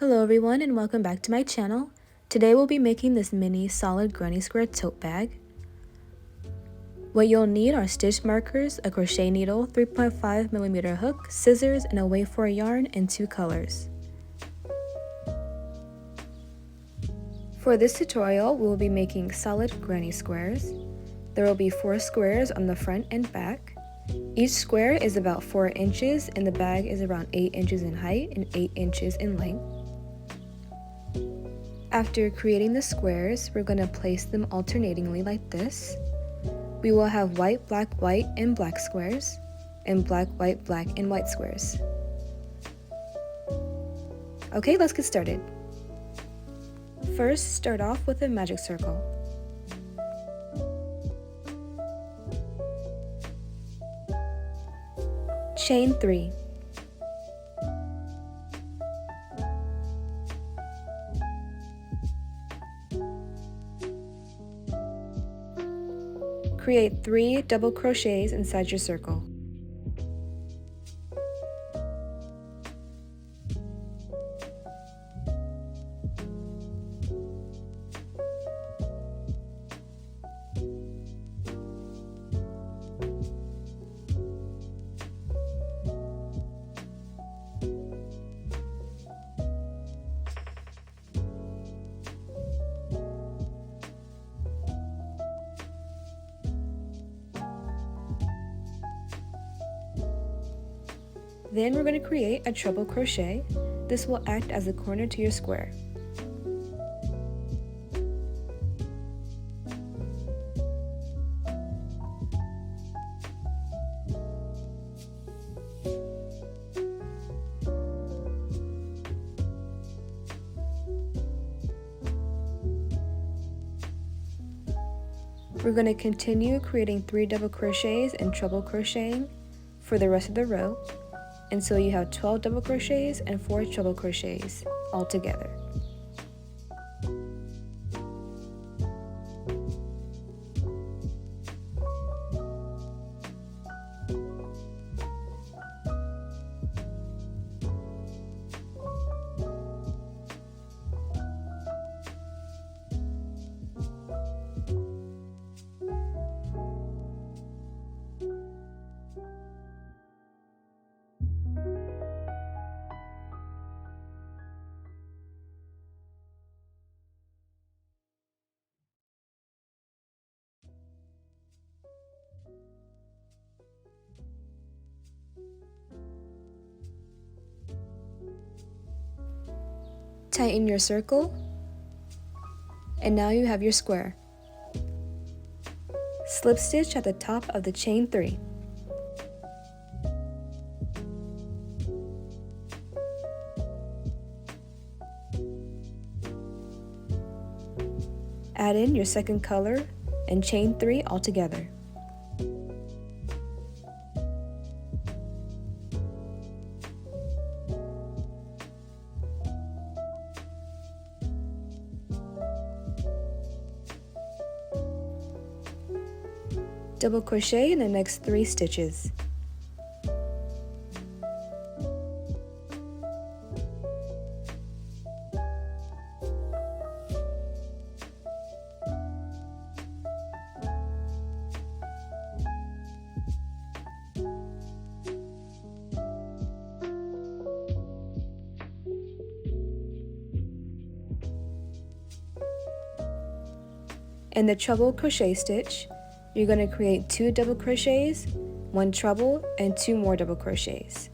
Hello everyone and welcome back to my channel. Today we'll be making this mini solid granny square tote bag. What you'll need are stitch markers, a crochet needle, 3.5mm hook, scissors, and a weight for yarn in 2 colors. For this tutorial, we will be making solid granny squares. There will be 4 squares on the front and back. Each square is about 4 inches and the bag is around 8 inches in height and 8 inches in length. After creating the squares, we're going to place them alternatingly like this. We will have white, white, and black squares, and black, black, and white squares. Okay, let's get started. First, start off with a magic circle. Chain 3. Create 3 double crochets inside your circle. Then we're going to create a treble crochet. This will act as a corner to your square. We're going to continue creating 3 double crochets and treble crocheting for the rest of the row, until you have 12 double crochets and 4 treble crochets all together. Tighten your circle, and now you have your square. Slip stitch at the top of the chain 3. Add in your second color and chain 3 all together. Double crochet in the next 3 stitches. In the treble crochet stitch, you're going to create 2 double crochets, 1 treble, and 2 more double crochets.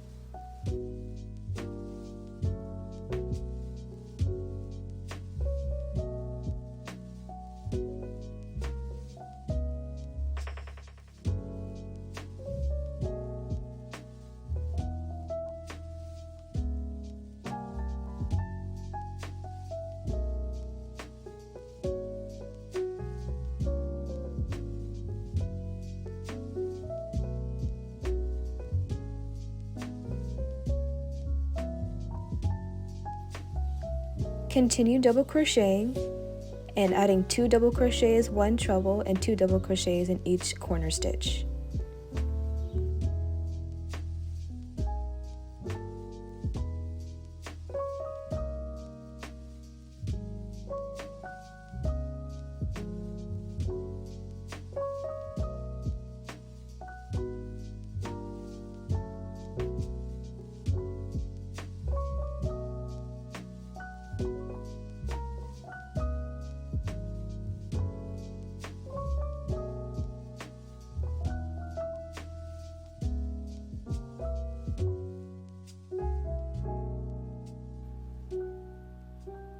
Continue double crocheting and adding 2 double crochets, 1 treble, and 2 double crochets in each corner stitch.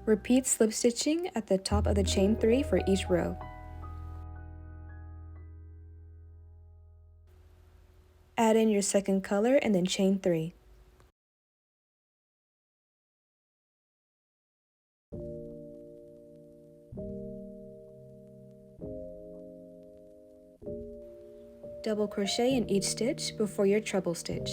Repeat slip stitching at the top of the chain 3 for each row. Add in your second color and then chain 3. Double crochet in each stitch before your treble stitch.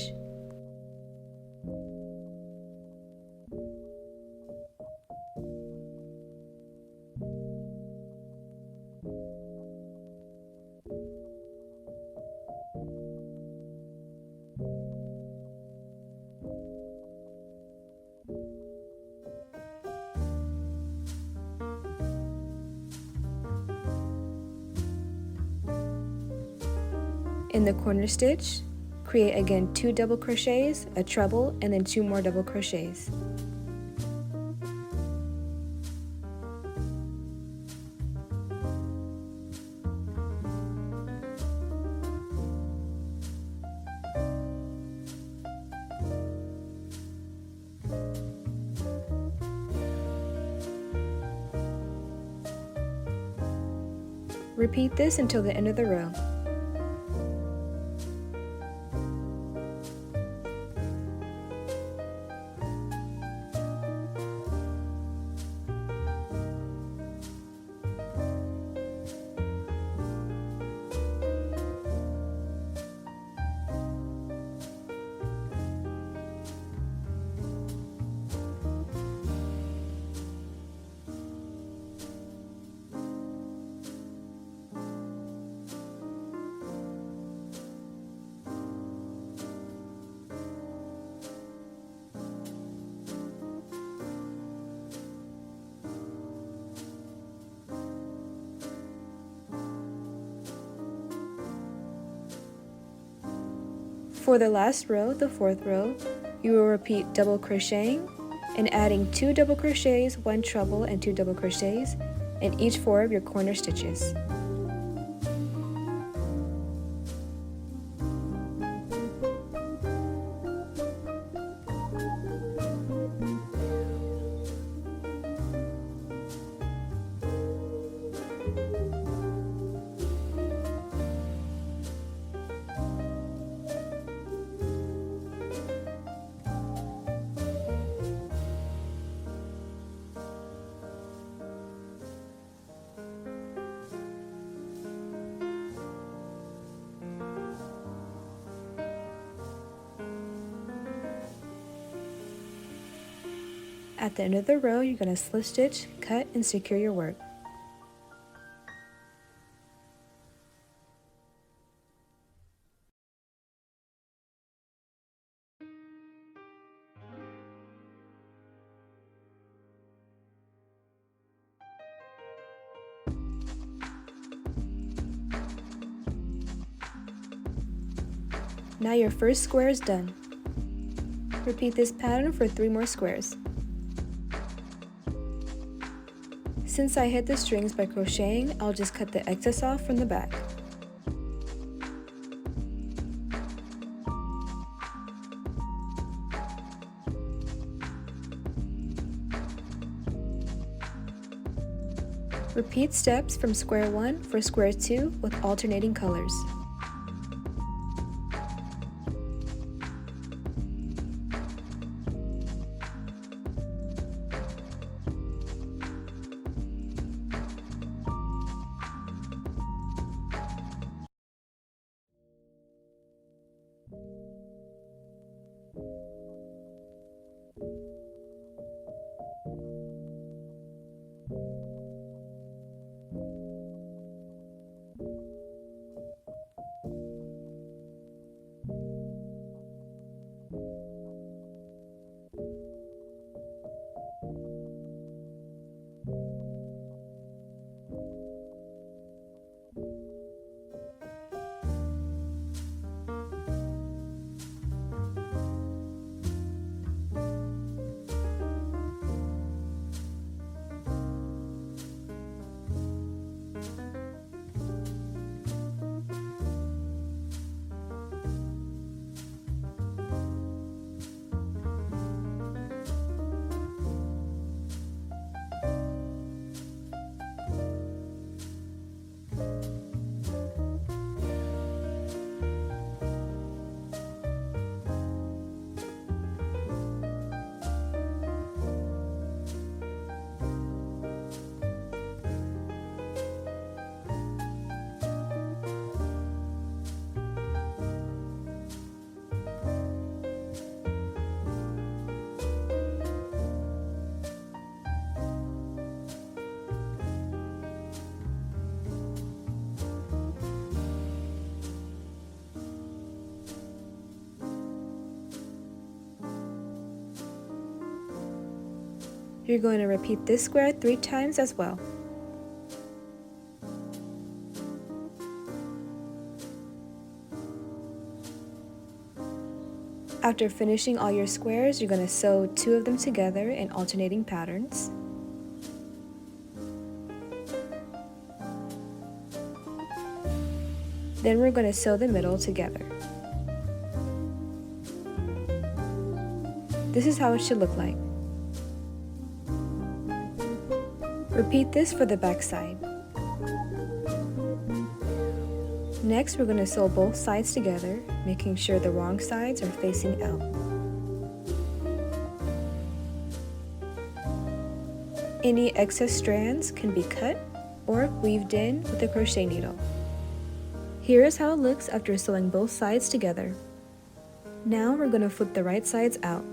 In the corner stitch, create again 2 double crochets, a treble, and then 2 more double crochets. Repeat this until the end of the row. For the last row, the 4th row, you will repeat double crocheting and adding 2 double crochets, 1 treble, and 2 double crochets in each 4 of your corner stitches. At the end of the row, you're going to slip stitch, cut, and secure your work. Now your first square is done. Repeat this pattern for 3 more squares. Since I hid the strings by crocheting, I'll just cut the excess off from the back. Repeat steps from square 1 for square 2 with alternating colors. You're going to repeat this square 3 times as well. After finishing all your squares, you're going to sew 2 of them together in alternating patterns. Then we're going to sew the middle together. This is how it should look like. Repeat this for the back side. Next, we're going to sew both sides together, making sure the wrong sides are facing out. Any excess strands can be cut or weaved in with a crochet needle. Here is how it looks after sewing both sides together. Now we're going to flip the right sides out.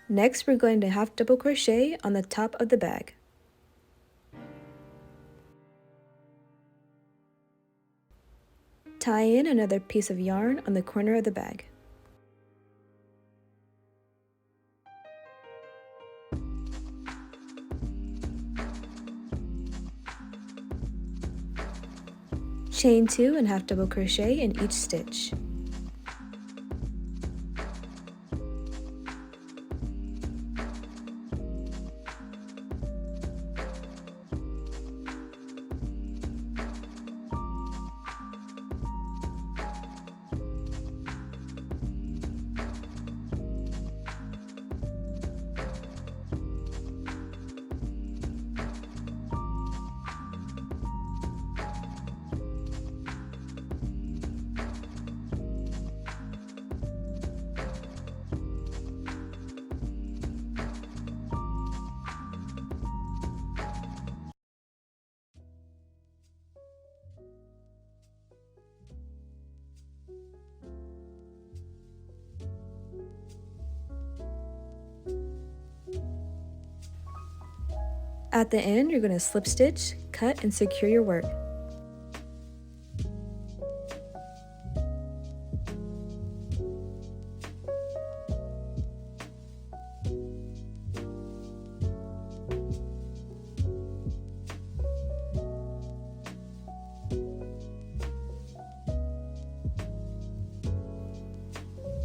Next, we're going to half double crochet on the top of the bag. Tie in another piece of yarn on the corner of the bag. Chain 2 and half double crochet in each stitch. At the end, you're going to slip stitch, cut, and secure your work.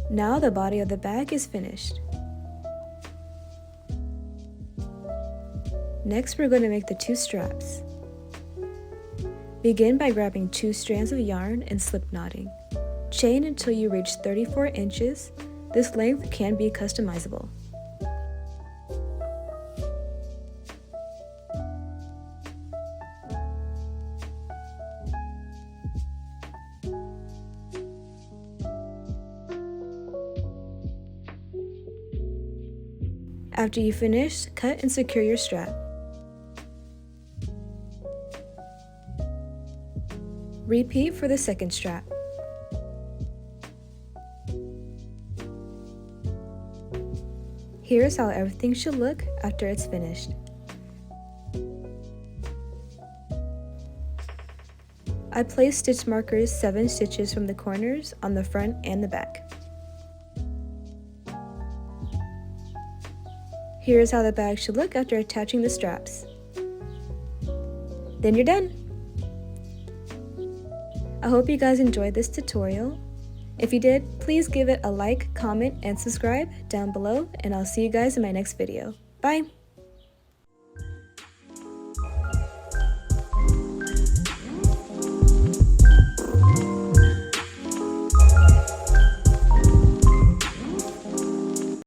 Now the body of the bag is finished. Next, we're going to make the 2 straps. Begin by grabbing 2 strands of yarn and slip knotting. Chain until you reach 34 inches. This length can be customizable. After you finish, cut and secure your strap. Repeat for the second strap. Here's how everything should look after it's finished. I placed stitch markers 7 stitches from the corners on the front and the back. Here's how the bag should look after attaching the straps. Then you're done! I hope you guys enjoyed this tutorial. If you did, please give it a like, comment, and subscribe down below, and I'll see you guys in my next video. Bye!